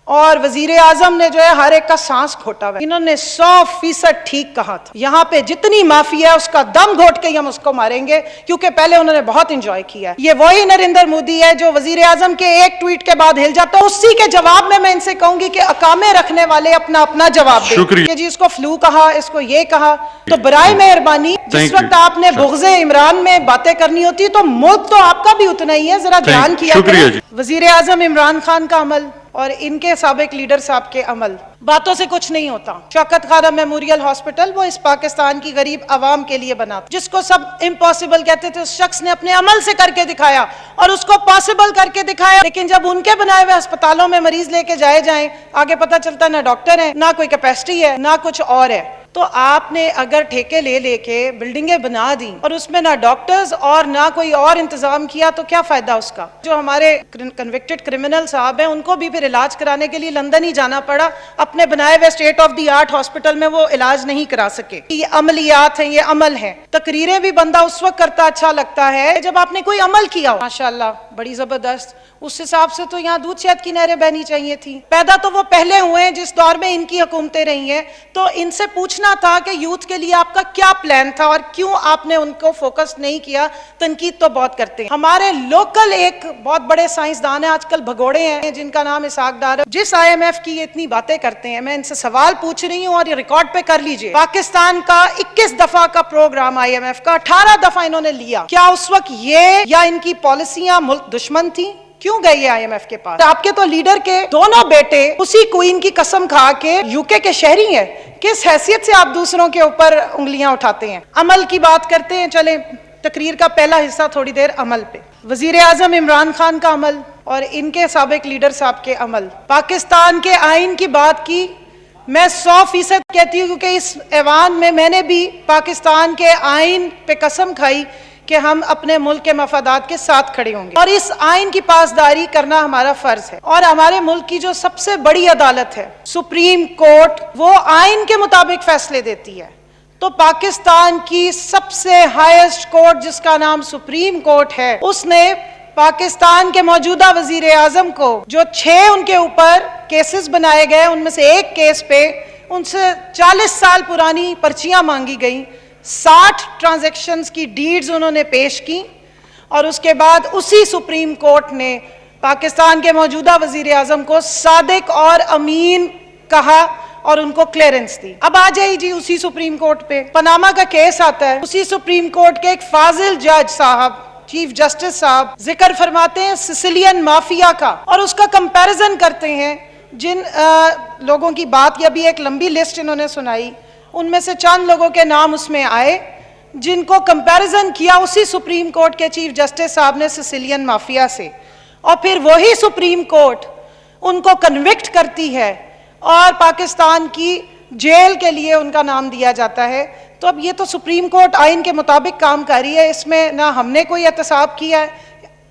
और वजीर आजम ने जो है हर एक का सांस घोटा हुआ। इन्होंने 100% ठीक कहा था, यहाँ पे जितनी माफी है उसका दम घोट के ही हम उसको मारेंगे, क्योंकि पहले उन्होंने बहुत इंजॉय किया है। ये वही नरेंद्र मोदी है जो वजीर आजम के एक ट्वीट के बाद हिल जाता है। उसी के जवाब में मैं इनसे कहूंगी कि अकामे रखने वाले अपना अपना जवाब दें कि जी इसको फ्लू कहा, इसको ये कहा। तो बराए मेहरबानी जिस वक्त आपने बुग़्ज़े इमरान में बातें करनी होती तो मुल्क तो आपका भी उतना ही है, जरा ध्यान किया करें। वजीर आजम इमरान खान का अमल और इनके साबिक लीडर साहब के अमल, बातों से कुछ नहीं होता। शौकत खान मेमोरियल हॉस्पिटल वो इस पाकिस्तान की गरीब आवाम के लिए बना था, जिसको सब इम्पॉसिबल कहते थे, उस शख्स ने अपने अमल से करके दिखाया और उसको पॉसिबल करके दिखाया। लेकिन जब उनके बनाए हुए अस्पतालों में मरीज लेके जाए आगे पता चलता ना डॉक्टर है, ना कोई कैपेसिटी है, ना कुछ और है। तो आपने अगर ठेके ले लेके बिल्डिंगें बना दी और उसमें ना डॉक्टर्स और ना कोई और इंतजाम किया तो क्या फायदा उसका। जो हमारे कन्विक्टेड क्रिमिनल साहब हैं उनको भी फिर इलाज कराने के लिए लंदन ही जाना पड़ा, अपने बनाए हुए state of the art hospital में वो इलाज नहीं करा सके। ये अमलियात हैं, ये अमल है। तकरीरें भी बंदा उस वक्त करता अच्छा लगता है जब आपने कोई अमल किया हो, माशाल्लाह बड़ी जबरदस्त। उस हिसाब से तो यहाँ दूध शहद की नहरें बहनी चाहिए थी। पैदा तो वो पहले हुए हैं जिस दौर में इनकी हुकूमतें रही हैं, तो इनसे पूछना था कि यूथ के लिए आपका क्या प्लान था और क्यों आपने उनको फोकस नहीं किया। तनकीद तो बहुत करते हैं। हमारे लोकल एक बहुत बड़े साइंसदान है, आजकल भगोड़े हैं, जिनका नाम इसाक डार है, जिस IMF की ये इतनी बातें करते हैं, मैं इनसे सवाल पूछ रही हूँ और ये रिकॉर्ड पे कर लीजिए। पाकिस्तान का 21 दफा का प्रोग्राम IMF का 18 दफा इन्होंने लिया। क्या उस वक्त ये या इनकी पॉलिसियां मुल्क दुश्मन थी? क्यों गए ये IMF के पास? आपके तो लीडर के दोनों बेटे उसी क्वीन की कसम खा के UK के शहरी हैं। किस हैसियत से आप दूसरों के ऊपर उंगलियां उठाते हैं? अमल की बात करते हैं, चले तकरीर का पहला हिस्सा थोड़ी देर अमल पे। वजीर आजम इमरान खान का अमल और इनके साबिक लीडर साहब के अमल। पाकिस्तान के आइन की बात की, मैं 100% कहती हूँ क्योंकि इस ऐवान में मैंने भी पाकिस्तान के आइन पे कसम खाई कि हम अपने मुल्क के मफादात के साथ खड़े होंगे और इस आइन की पासदारी करना हमारा फर्ज है। और हमारे मुल्क की जो सबसे बड़ी अदालत है सुप्रीम कोर्ट, वो आइन के मुताबिक फैसले देती है। तो पाकिस्तान की सबसे हाईएस्ट कोर्ट जिसका नाम सुप्रीम कोर्ट है, उसने पाकिस्तान के मौजूदा वजीर आजम को जो 6 उनके ऊपर केसेस बनाए गए, उनमें से एक केस पे उनसे 40 साल पुरानी पर्चियां मांगी गई, 60 ट्रांजैक्शंस की डीड्स उन्होंने पेश की और उसके बाद उसी सुप्रीम कोर्ट ने पाकिस्तान के मौजूदा वजीर आजम को सादिक और अमीन कहा और उनको क्लियरेंस दी। अब आ जाइए जी उसी सुप्रीम कोर्ट पे पनामा का केस आता है। उसी सुप्रीम कोर्ट के एक फाजिल जज साहब, चीफ जस्टिस साहब, जिक्र फरमाते हैं सिसिलियन माफिया का और उसका कंपैरिजन करते हैं जिन लोगों की बात, या भी एक लंबी लिस्ट इन्होंने सुनाई, उनमें से चंद लोगों के नाम उसमें आए जिनको कंपैरिजन किया उसी सुप्रीम कोर्ट के चीफ जस्टिस साहब ने सिसिलियन माफिया से, और फिर वही सुप्रीम कोर्ट उनको कन्विक्ट करती है और पाकिस्तान की जेल के लिए उनका नाम दिया जाता है। तो अब ये तो सुप्रीम कोर्ट आइन के मुताबिक काम कर रही है, इसमें ना हमने कोई एहतसाब किया है,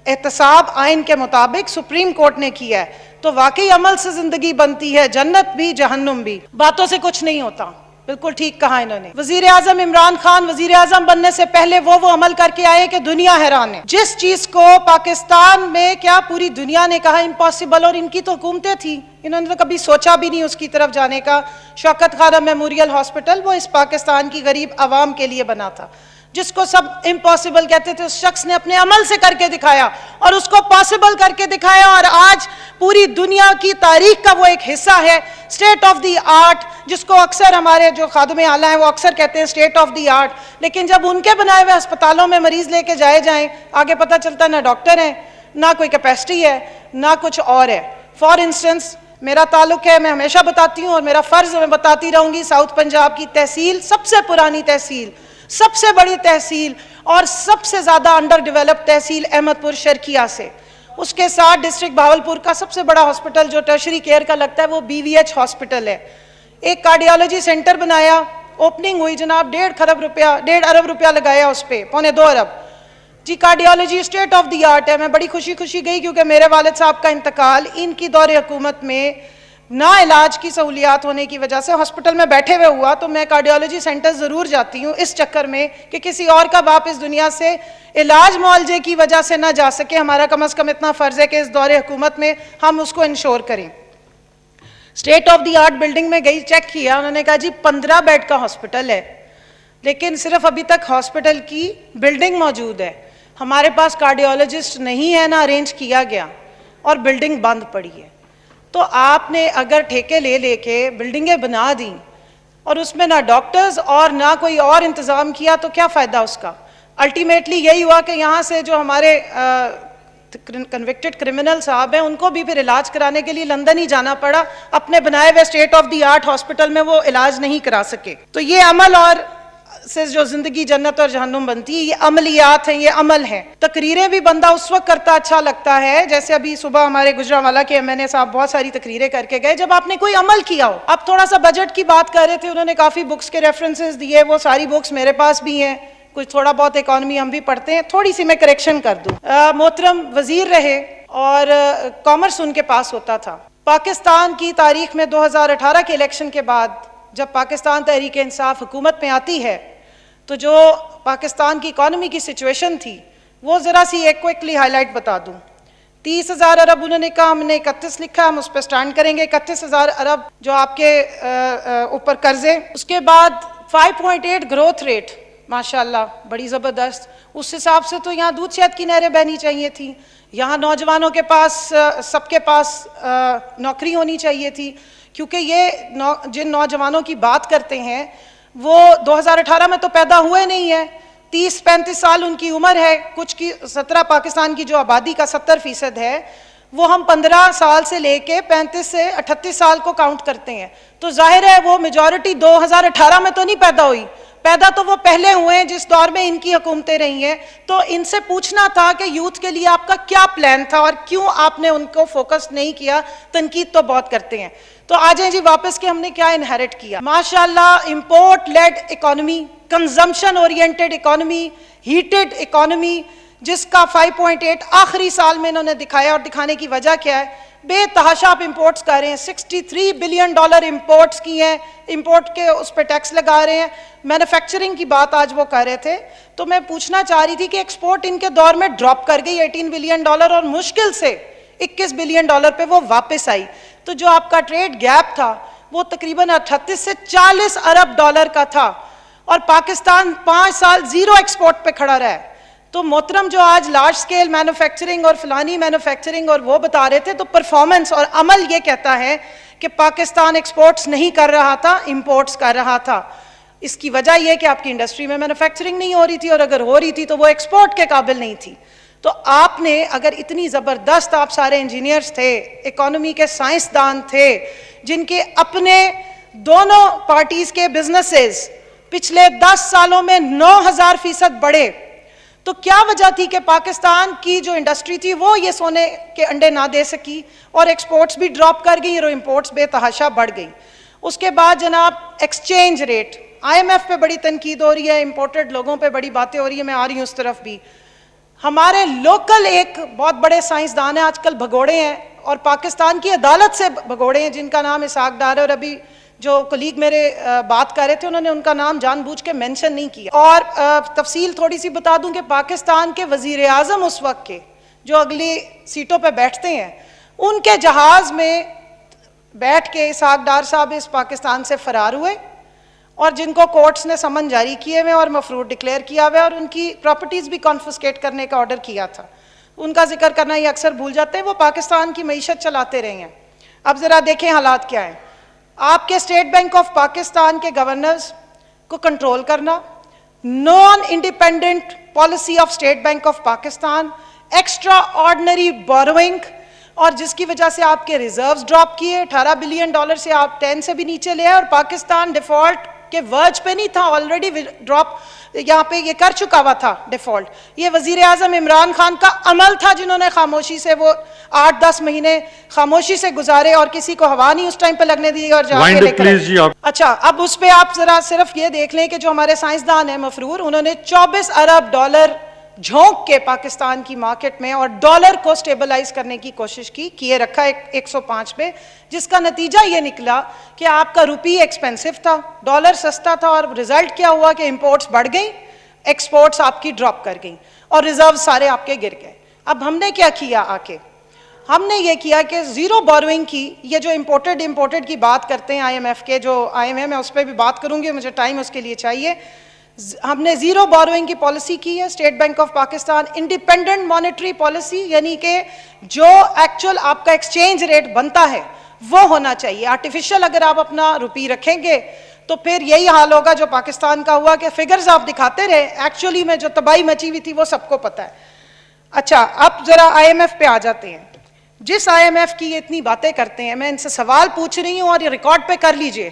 एहतसाब आइन के मुताबिक सुप्रीम कोर्ट ने किया है। तो वाकई अमल से जिंदगी बनती है, जन्नत भी जहन्नुम भी, बातों से कुछ नहीं होता। बिल्कुल ठीक कहा इन्होंने। वजीर आजम इमरान खान वजीर आजम बनने से पहले वो अमल करके आए कि दुनिया हैरान है। जिस चीज को पाकिस्तान में क्या पूरी दुनिया ने कहा इम्पॉसिबल, और इनकी तो हुकूमतें थी, इन्होंने तो कभी सोचा भी नहीं उसकी तरफ जाने का। शौकत खान मेमोरियल हॉस्पिटल वो इस पाकिस्तान की गरीब आवाम के लिए बना था, जिसको सब इम्पॉसिबल कहते थे, उस शख्स ने अपने अमल से करके दिखाया और उसको पॉसिबल करके दिखाया। और आज पूरी दुनिया की तारीख का वो एक हिस्सा है, स्टेट ऑफ द आर्ट, जिसको अक्सर हमारे जो खादमे आला हैं वो अक्सर कहते हैं स्टेट ऑफ द आर्ट। लेकिन जब उनके बनाए हुए अस्पतालों में मरीज लेके जाए आगे पता चलता ना डॉक्टर है, ना कोई कैपेसिटी है, ना कुछ और है। फॉर इंस्टेंस मेरा ताल्लुक है, मैं हमेशा बताती हूँ और मेरा फर्ज मैं बताती रहूंगी, साउथ पंजाब की तहसील, सबसे पुरानी तहसील, सबसे बड़ी तहसील और सबसे ज्यादा अंडर डेवलप्ड तहसील अहमदपुर शर्किया से, उसके साथ डिस्ट्रिक्ट भावलपुर का सबसे बड़ा हॉस्पिटल जो टर्शरी केयर का लगता है वो BVH हॉस्पिटल है। एक कार्डियोलॉजी सेंटर बनाया, ओपनिंग हुई जनाब, 1.5 अरब रुपया लगाया उस पर, 1.25 अरब जी। Cardiology state of the art है। मैं बड़ी खुशी गई क्योंकि मेरे वालिद साहब का इंतकाल इनकी दौरे हुकूमत में ना इलाज की सहूलियात होने की वजह से हॉस्पिटल में बैठे हुए हुआ। तो मैं कार्डियोलॉजी सेंटर ज़रूर जाती हूँ इस चक्कर में कि किसी और का बाप इस दुनिया से इलाज मुआवजे की वजह से ना जा सके। हमारा कम अज़ कम इतना फ़र्ज़ है कि इस दौरे हुकूमत में हम उसको इंश्योर करें। State of the art building में गई, चेक किया, उन्होंने कहा जी 15 बेड का हॉस्पिटल है, लेकिन सिर्फ अभी तक हॉस्पिटल की बिल्डिंग मौजूद है, हमारे पास कार्डियोलॉजिस्ट नहीं है, ना अरेंज किया गया और बिल्डिंग बंद पड़ी है। तो आपने अगर ठेके ले लेके बिल्डिंगें बना दी और उसमें ना डॉक्टर्स और ना कोई और इंतज़ाम किया तो क्या फ़ायदा उसका? अल्टीमेटली यही हुआ कि यहाँ से जो हमारे कन्विक्टेड क्रिमिनल साहब हैं उनको भी फिर इलाज कराने के लिए लंदन ही जाना पड़ा, अपने बनाए हुए state of the art hospital में वो इलाज नहीं करा सके। तो ये अमल और से जो जिंदगी जन्नत और जहन्नुम बनती है, ये अमलियात हैं, ये अमल हैं। तकरीरें भी बंदा उस वक्त करता अच्छा लगता है, जैसे अभी सुबह हमारे गुजरांवाला के एमएनए साहब बहुत सारी तकरीरें करके गए, जब आपने कोई अमल किया हो। अब थोड़ा सा बजट की बात कर रहे थे, उन्होंने काफ़ी बुक्स के रेफरेंसेस दिए, वो सारी बुक्स मेरे पास भी हैं, कुछ थोड़ा बहुत इकॉनमी हम भी पढ़ते हैं। थोड़ी सी मैं करेक्शन कर दूँ, मोहतरम वजीर रहे और कॉमर्स उनके पास होता था। पाकिस्तान की तारीख में 2018 के इलेक्शन के बाद जब पाकिस्तान तहरीक इंसाफ हुकूमत में आती है तो जो पाकिस्तान की इकॉनमी की सिचुएशन थी वो ज़रा सी एक क्विकली हाईलाइट बता दूं। 30,000 अरब उन्होंने कहा, हमने 31 लिखा, हम उस पर स्टैंड करेंगे। 31,000 अरब जो आपके ऊपर कर्जे, उसके बाद 5.8 ग्रोथ रेट, माशाल्लाह बड़ी ज़बरदस्त। उस हिसाब से तो यहाँ दूध शहद की नहरें बहनी चाहिए थी, यहाँ नौजवानों के पास सबके पास नौकरी होनी चाहिए थी, क्योंकि ये जिन नौजवानों की बात करते हैं वो 2018 में तो पैदा हुए नहीं है, 30-35 साल उनकी उम्र है, कुछ की 17 पाकिस्तान की जो आबादी का 70% है वो हम 15 साल से लेके 35 से 38 साल को काउंट करते हैं। तो जाहिर है वो मेजॉरिटी 2018 में तो नहीं पैदा हुई, पैदा तो वो पहले हुए हैं जिस दौर में इनकी हुकूमतें रही हैं। तो इनसे पूछना था कि यूथ के लिए आपका क्या प्लान था और क्यों आपने उनको फोकस नहीं किया। तनकीद तो बहुत करते हैं। तो आ जाए जी वापस कि हमने क्या इनहेरिट किया। माशाल्लाह import led economy, consumption oriented economy, heated economy, जिसका 5.8 आखिरी साल में इन्होंने दिखाया। और दिखाने की वजह क्या है? बेतहाशा आप इंपोर्ट्स कर रहे हैं, $63 बिलियन इंपोर्ट्स की हैं, इंपोर्ट के उस पर टैक्स लगा रहे हैं। मैन्युफैक्चरिंग की बात आज वो कर रहे थे, तो मैं पूछना चाह रही थी कि एक्सपोर्ट इनके दौर में ड्रॉप कर गई $18 बिलियन और मुश्किल से $21 बिलियन पे वो वापस आई। तो जो आपका ट्रेड गैप था वो तकरीबन 38 से 40 अरब डॉलर का था और पाकिस्तान 5 साल जीरो एक्सपोर्ट पे खड़ा रहा है। तो मोहतरम जो आज लार्ज स्केल मैन्युफैक्चरिंग और फलानी मैन्युफैक्चरिंग और वो बता रहे थे, तो परफॉर्मेंस और अमल ये कहता है कि पाकिस्तान एक्सपोर्ट्स नहीं कर रहा था, इंपोर्ट्स कर रहा था। इसकी वजह यह कि आपकी इंडस्ट्री में मैन्युफैक्चरिंग नहीं हो रही थी, और अगर हो रही थी तो वो एक्सपोर्ट के काबिल नहीं थी। तो आपने अगर इतनी ज़बरदस्त, आप सारे इंजीनियर्स थे, इकोनॉमी के साइंसदान थे, जिनके अपने दोनों पार्टीज के बिजनेसेस पिछले 10 सालों में 9000% बढ़े, तो क्या वजह थी कि पाकिस्तान की जो इंडस्ट्री थी वो ये सोने के अंडे ना दे सकी और एक्सपोर्ट्स भी ड्रॉप कर गई और इंपोर्ट्स बेतहाशा बढ़ गई। उसके बाद जनाब एक्सचेंज रेट, IMF पे बड़ी तनकीद हो रही है, इंपोर्टेड लोगों पे बड़ी बातें हो रही है, मैं आ रही हूँ उस तरफ भी। हमारे लोकल एक बहुत बड़े साइंसदान हैं, आजकल भगोड़े हैं और पाकिस्तान की अदालत से भगोड़े हैं, जिनका नाम इसाक डार है। और अभी जो कलीग मेरे बात कर रहे थे उन्होंने उनका नाम जानबूझ के मेंशन नहीं किया। और तफसील थोड़ी सी बता दूं कि पाकिस्तान के वजीर आज़म उस वक्त के जो अगली सीटों पे बैठते हैं, उनके जहाज में बैठ के इसाक डार साहब इस पाकिस्तान से फरार हुए और जिनको कोर्ट्स ने समन जारी किए हुए और मफरूर डिक्लेयर किया हुआ और उनकी प्रॉपर्टीज भी कॉन्फिस्केट करने का ऑर्डर किया था। उनका जिक्र करना ये अक्सर भूल जाते हैं, वो पाकिस्तान की मईशत चलाते रहे हैं। अब जरा देखें हालात क्या है। आपके स्टेट बैंक ऑफ पाकिस्तान के गवर्नर्स को कंट्रोल करना, non independent policy of state bank of Pakistan, extra ordinary borrowing, और जिसकी वजह से आपके रिजर्व्स ड्रॉप किए, $18 बिलियन से आप 10 से भी नीचे ले आए और पाकिस्तान डिफॉल्ट के वर्ज पे नहीं था, ऑलरेडी ड्रॉप यहाँ पे ये कर चुका हुआ था डिफॉल्ट। ये वजीर आजम इमरान खान का अमल था, जिन्होंने खामोशी से वो 8-10 महीने खामोशी से गुजारे और किसी को हवा नहीं उस टाइम पे लगने दी और जाके लेकर। अच्छा, अब उस पे आप जरा सिर्फ ये देख लें कि जो हमारे साइंसदान है मफरूर, उन्होंने $24 अरब झोंक के पाकिस्तान की मार्केट में और डॉलर को स्टेबलाइज करने की कोशिश की, किए रखा 105 पे, जिसका नतीजा ये निकला कि आपका रुपी एक्सपेंसिव था, डॉलर सस्ता था और रिजल्ट क्या हुआ कि इंपोर्ट्स बढ़ गई, एक्सपोर्ट्स आपकी ड्रॉप कर गई और रिजर्व सारे आपके गिर गए। अब हमने क्या किया, आके हमने ये किया कि जीरो बोरोइंग की, ये जो इंपोर्टेड की बात करते हैं आईएमएफ के, जो आईएमएफ मैं उस पर भी बात करूंगी, मुझे टाइम उसके लिए चाहिए। हमने जीरो बोरोइंग की पॉलिसी की है। State bank of Pakistan independent monetary policy, यानी कि जो एक्चुअल आपका एक्सचेंज रेट बनता है वो होना चाहिए। आर्टिफिशियल अगर आप अपना रुपी रखेंगे तो फिर यही हाल होगा जो पाकिस्तान का हुआ कि फिगर्स आप दिखाते रहे, एक्चुअली में जो तबाही मची हुई थी वो सबको पता है। अच्छा, अब जरा आईएमएफ पे आ जाते हैं। जिस आईएमएफ की ये इतनी बातें करते हैं, मैं इनसे सवाल पूछ रही हूं और ये रिकॉर्ड पे कर लीजिए।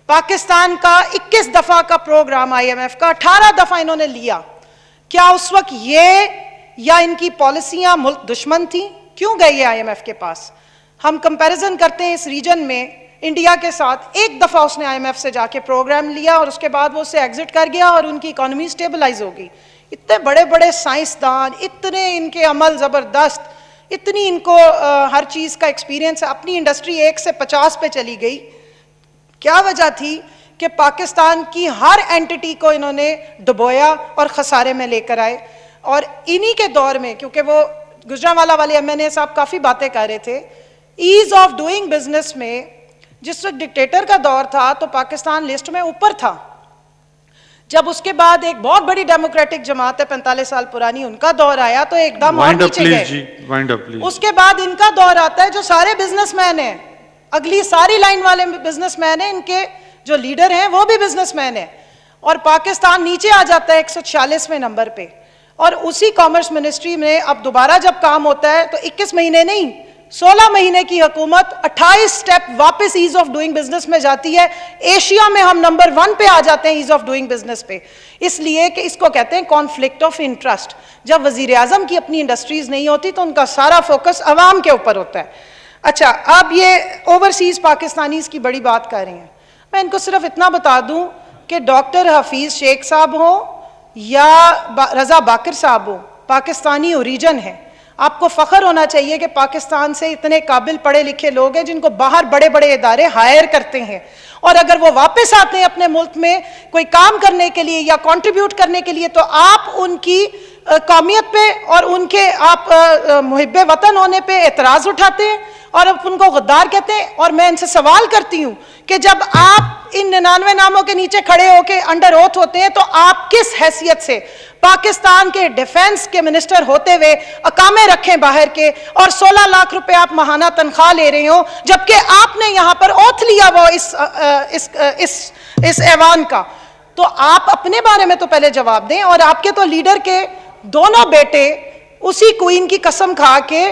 पाकिस्तान का 21 दफा का प्रोग्राम आईएमएफ का 18 दफा इन्होंने लिया। क्या उस वक्त ये या इनकी पॉलिसियां मुल्क दुश्मन थी? क्यों गए ये आईएमएफ के पास? हम कंपैरिजन करते हैं इस रीजन में इंडिया के साथ। एक दफा उसने आईएमएफ से जाके प्रोग्राम लिया और उसके बाद वो उससे एग्जिट कर गया और उनकी इकोनॉमी स्टेबलाइज हो गई। इतने बड़े बड़े साइंसदान, इतने इनके अमल जबरदस्त, इतनी इनको हर चीज का एक्सपीरियंस है। अपनी इंडस्ट्री 1 से 50 पे चली गई। क्या वजह थी कि पाकिस्तान की हर एंटिटी को इन्होंने डुबोया और खसारे में लेकर आए। और इन्हीं के दौर में, क्योंकि वो गुजरांवाला वाले एमएनए साहब काफी बातें कर रहे थे, ईज ऑफ डूइंग बिजनेस में जिस वक्त डिक्टेटर का दौर था तो पाकिस्तान लिस्ट में ऊपर था। जब उसके बाद एक बहुत बड़ी डेमोक्रेटिक जमात है 45 साल पुरानी, उनका दौर आया तो एकदम और नीचे गए। उसके बाद इनका दौर आता है, जो सारे बिजनेसमैन हैं, अगली सारी लाइन वाले बिजनेसमैन हैं, इनके जो लीडर हैं वो भी बिजनेसमैन हैं, और पाकिस्तान नीचे आ जाता है 146वें नंबर पे। और उसी कॉमर्स मिनिस्ट्री में अब दोबारा जब काम होता है तो 21 महीने नहीं, 16 महीने की हुकूमत 28 स्टेप वापस ईज ऑफ डूइंग बिजनेस में जाती है। एशिया में हम नंबर 1 पे आ जाते हैं ईज ऑफ डूइंग बिजनेस पे, इसलिए कि इसको कहते हैं कॉन्फ्लिक्ट ऑफ इंटरेस्ट। जब वजीर आजम की अपनी इंडस्ट्रीज नहीं होती तो उनका सारा फोकस अवाम के ऊपर होता है। अच्छा, अब ये ओवरसीज पाकिस्तानीज की बड़ी बात कर रही हैं। मैं इनको सिर्फ इतना बता दूं कि डॉक्टर हफीज शेख साहब हो या रजा बाकर साहब हो, पाकिस्तानी ओरिजिन है। आपको फख्र होना चाहिए कि पाकिस्तान से इतने काबिल पढ़े लिखे लोग हैं जिनको बाहर बड़े बड़े इदारे हायर करते हैं, और अगर वो वापस आते हैं अपने मुल्क में कोई काम करने के लिए या कंट्रीब्यूट करने के लिए तो आप उनकी कौमियत पे और उनके आप मुहिब्बे वतन होने पे एतराज उठाते हैं और अब उनको गद्दार कहते हैं। और मैं इनसे सवाल करती हूं कि जब आप इन 99 नामों के नीचे खड़े होकर अंडर ओथ होते हैं तो आप किस हैसियत से पाकिस्तान के डिफेंस के मिनिस्टर होते हुए अकामे रखें बाहर के, और 16 लाख रुपए आप महाना तनख्वाह ले रहे हो, जबकि आपने यहां पर ओथ लिया वो इस ऐवान का। तो आप अपने बारे में तो पहले जवाब दें। और आपके तो लीडर के दोनों बेटे उसी क्वीन की कसम खा के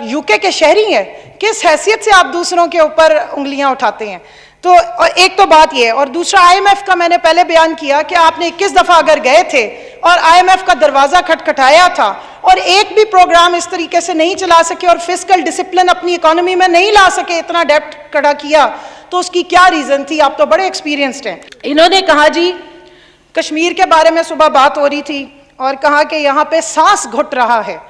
यूके के शहरी हैं, किस हैसियत से आप दूसरों के ऊपर उंगलियां उठाते हैं? तो एक तो बात यह है, और दूसरा आईएमएफ का मैंने पहले बयान किया कि आपने 21 दफा अगर गए थे और आईएमएफ का दरवाजा खटखटाया था और एक भी प्रोग्राम इस तरीके से नहीं चला सके और फिस्कल डिसिप्लिन अपनी इकोनॉमी में नहीं ला सके, इतना डेब्ट खड़ा किया, तो उसकी क्या रीजन थी? आप तो बड़े एक्सपीरियंस्ड हैं। इन्होंने कहा जी, कश्मीर के बारे में सुबह बात हो रही थी और कहा कि यहाँ पे सांस घुट रहा है,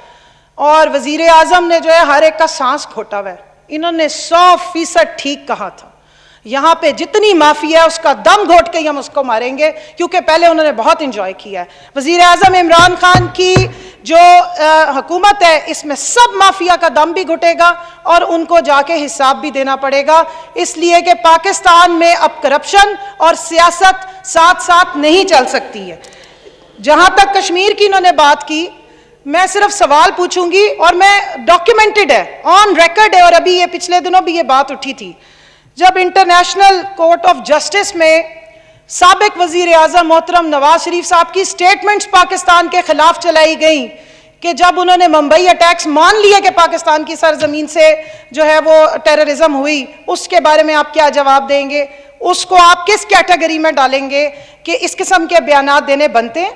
और वजीर आजम ने जो है हर एक का सांस घोटा हुआ है। इन्होंने 100% ठीक कहा था। यहाँ पे जितनी माफी है उसका दम घोट के ही हम उसको मारेंगे, क्योंकि पहले उन्होंने बहुत इंजॉय किया है। वजीर आजम इमरान खान की जो हुकूमत है इसमें सब माफिया का दम भी घुटेगा और उनको जाके हिसाब भी देना पड़ेगा, इसलिए कि पाकिस्तान में अब करप्शन और सियासत साथ साथ नहीं चल सकती है। जहां तक कश्मीर की इन्होंने बात की, मैं सिर्फ सवाल पूछूंगी और मैं डॉक्यूमेंटेड है, ऑन रिकॉर्ड है, और अभी ये पिछले दिनों भी ये बात उठी थी जब इंटरनेशनल कोर्ट ऑफ जस्टिस में साबिक वजीर आजम मोहतरम नवाज शरीफ साहब की स्टेटमेंट्स पाकिस्तान के खिलाफ चलाई गई कि जब उन्होंने मुंबई अटैक्स मान लिया कि पाकिस्तान की सरजमीन से जो है वो टेररिज्म हुई, उसके बारे में आप क्या जवाब देंगे? उसको आप किस कैटेगरी में डालेंगे कि इस किस्म के बयानात देने बनते हैं?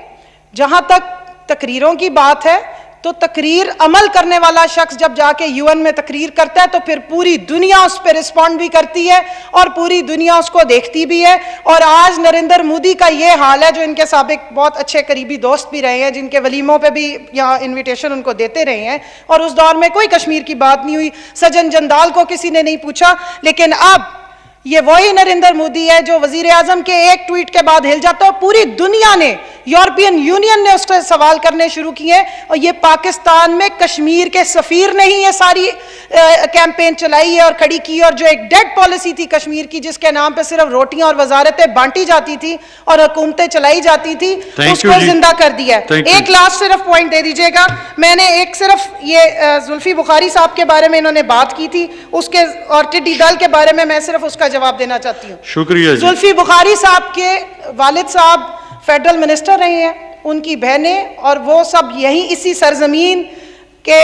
जहां तक तकरीरों की बात है तो तकरीर अमल करने वाला शख्स जब जाके यूएन में तकरीर करता है तो फिर पूरी दुनिया उस पर रिस्पॉन्ड भी करती है और पूरी दुनिया उसको देखती भी है। और आज नरेंद्र मोदी का ये हाल है, जो इनके साबिक बहुत अच्छे करीबी दोस्त भी रहे हैं, जिनके वलीमों पे भी यहाँ इन्विटेशन उनको देते रहे हैं, और उस दौर में कोई कश्मीर की बात नहीं हुई। सज्जन जंदाल को किसी ने नहीं पूछा, लेकिन अब ये वही नरेंद्र मोदी है जो वजीर आजम के एक ट्वीट के बाद हिल जाता है। पूरी दुनिया ने यूरोपियन यूनियन ने उससे सवाल करने शुरू किए, और ये पाकिस्तान में कश्मीर के सफीर ने ही ये सारी कैंपेन चलाई है और खड़ी की, और जो एक डेड पॉलिसी थी कश्मीर की, जिसके नाम पे सिर्फ रोटियां और वजारतें बांटी जाती थी और हुकूमतें चलाई जाती थी, उसको जिंदा कर दिया है। एक लास्ट सिर्फ पॉइंट दे दीजिएगा, मैंने एक सिर्फ ये जुल्फी बुखारी साहब के बारे में इन्होंने बात की थी, उसके और टिड्डी दल के बारे में मैं सिर्फ उसका जवाब देना चाहती हूँ। शुक्रिया। जुल्फी बुखारी साहब के वालिद साहब फेडरल मिनिस्टर रहे हैं, उनकी बहनें और वो सब यही इसी सरजमीन के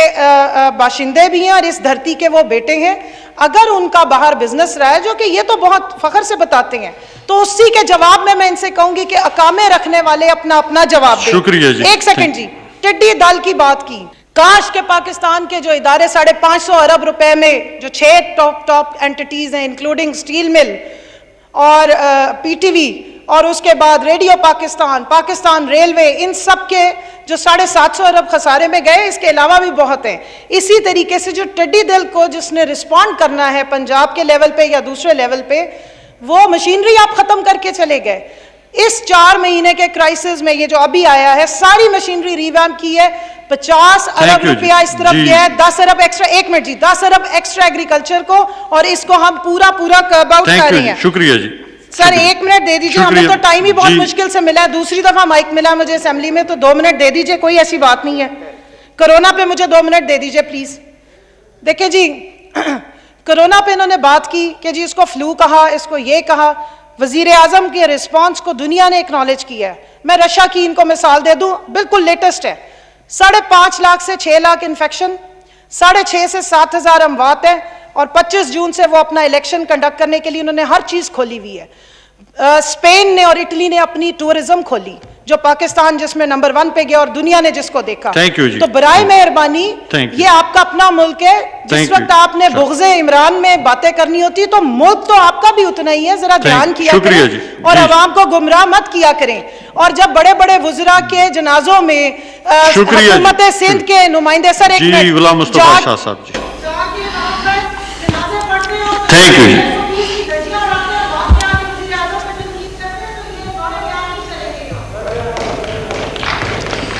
बाशिंदे भी हैं और इस धरती के वो बेटे हैं। अगर उनका बाहर बिजनेस रहा है, जो कि ये तो बहुत फख्र से बताते हैं, तो उसी के जवाब में मैं इनसे कहूंगी कि अकामे रखने वाले अपना अपना जवाब दें। शुक्रिया जी। एक सेकंड जी, टिड्डी दल की बात की, काश के पाकिस्तान के जो इदारे 550 अरब रुपए में जो 6 टॉप एंटिटीज हैं, इंक्लूडिंग स्टील मिल और पीटीवी और उसके बाद रेडियो पाकिस्तान, पाकिस्तान रेलवे, इन सब के जो 750 अरब खसारे में गए, इसके अलावा भी बहुत हैं। इसी तरीके से जो टिड्डी दल को जिसने रिस्पॉन्ड करना है पंजाब के लेवल पे या दूसरे लेवल पे, वो मशीनरी आप खत्म करके चले गए। इस 4 महीने के क्राइसिस में ये जो अभी आया है, सारी मशीनरी रिवैम्प की है, 50 अरब रुपया इस तरफ गया है, 10 अरब एक्स्ट्रा, 1 मिनट जी, 10 अरब एक्स्ट्रा एग्रीकल्चर को, और इसको हम पूरा कर्ब आउट कर रहे हैं। शुक्रिया जी। सर 1 मिनट दे दीजिए, हमें तो टाइम ही बहुत मुश्किल से मिला है, दूसरी दफा माइक मिला मुझे असेंबली में, तो 2 मिनट दे दीजिए, कोई ऐसी बात नहीं है। कोरोना पे मुझे 2 मिनट दे दीजिए प्लीज। देखिए जी, कोरोना पे इन्होंने बात की कि जी इसको फ्लू कहा, इसको ये कहा, वजीर आजम के रिस्पॉन्स को दुनिया ने एक्नॉलेज किया है। मैं रशिया की इनको मिसाल दे दूं, बिल्कुल लेटेस्ट है, 5.5 लाख से 6 लाख इन्फेक्शन, 6.5 से 7,000 अमवात है, और 25 जून से वो अपना इलेक्शन कंडक्ट करने के लिए उन्होंने हर चीज खोली हुई है। स्पेन ने और इटली ने अपनी टूरिज्म खोली, जो पाकिस्तान जिसमें नंबर 1 पे गया और दुनिया ने जिसको देखा। थैंक यू जी। तो बराए मेहरबानी, ये आपका अपना मुल्क है, जिस वक्त आपने बुग़्ज़े इमरान में बातें करनी होती तो मुल्क तो आपका भी उतना ही है, जरा ध्यान किया करें और आवाम को गुमराह मत किया करें। और जब बड़े बड़े वुज़रा के जनाजों में हुकूमत सिंध के नुमाइंदे, सर एक मिनट, गुलाम मुस्तफा शाह साहब जी, थैंक यू।